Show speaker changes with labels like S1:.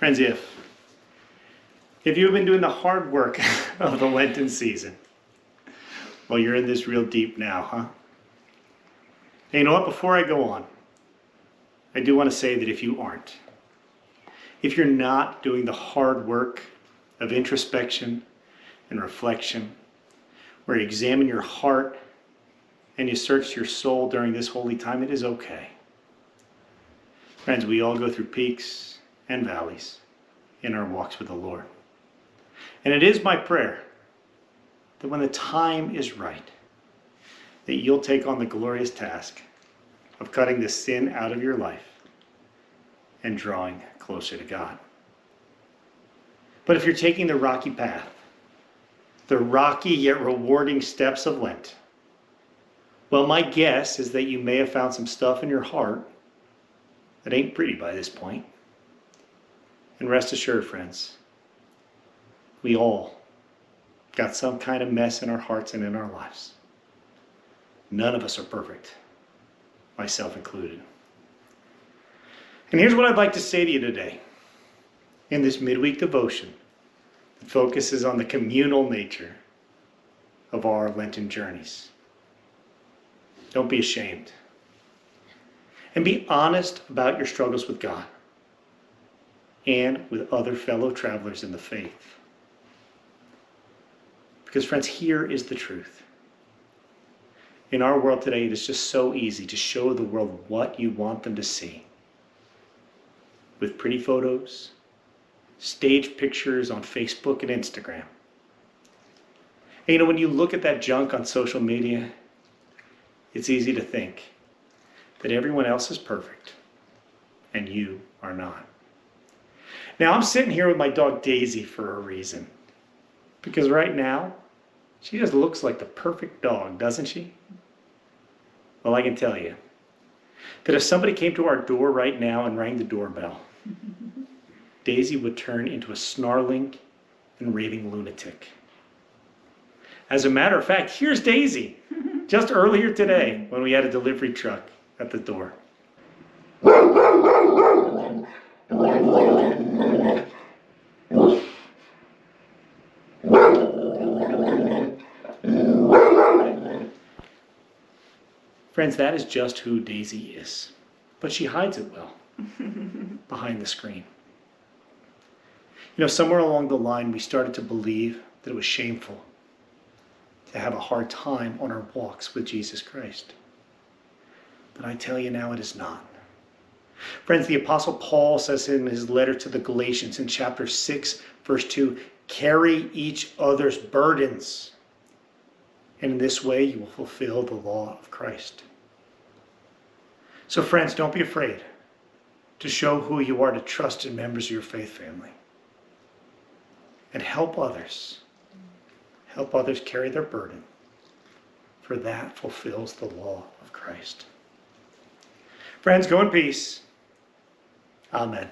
S1: Friends, if you've been doing the hard work of the Lenten season, well, you're in this real deep now, huh? And you know what? Before I go on, I do want to say that if you aren't, if you're not doing the hard work of introspection and reflection, where you examine your heart and you search your soul during this holy time, it is okay. Friends, we all go through peaks and valleys in our walks with the Lord. And it is my prayer that when the time is right, that you'll take on the glorious task of cutting the sin out of your life and drawing closer to God. But if you're taking the rocky path, the rocky yet rewarding steps of Lent, well, my guess is that you may have found some stuff in your heart that ain't pretty by this point. And rest assured, friends, we all got some kind of mess in our hearts and in our lives. None of us are perfect, myself included. And here's what I'd like to say to you today in this midweek devotion that focuses on the communal nature of our Lenten journeys. Don't be ashamed. And be honest about your struggles with God and with other fellow travelers in the faith. Because friends, here is the truth. In our world today, it is just so easy to show the world what you want them to see. With pretty photos, staged pictures on Facebook and Instagram. And when you look at that junk on social media, it's easy to think that everyone else is perfect and you are not. Now, I'm sitting here with my dog Daisy for a reason. Because right now, she just looks like the perfect dog, doesn't she? Well, I can tell you that if somebody came to our door right now and rang the doorbell, Daisy would turn into a snarling and raving lunatic. As a matter of fact, here's Daisy, just earlier today when we had a delivery truck at the door. Friends, that is just who Daisy is. But she hides it well behind the screen. You know, somewhere along the line, we started to believe that it was shameful to have a hard time on our walks with Jesus Christ. But I tell you now, it is not. Friends, the Apostle Paul says in his letter to the Galatians in chapter 6, verse 2, carry each other's burdens. And in this way, you will fulfill the law of Christ. So friends, don't be afraid to show who you are to trusted members of your faith family. And help others. Help others carry their burden. For that fulfills the law of Christ. Friends, go in peace. Amen.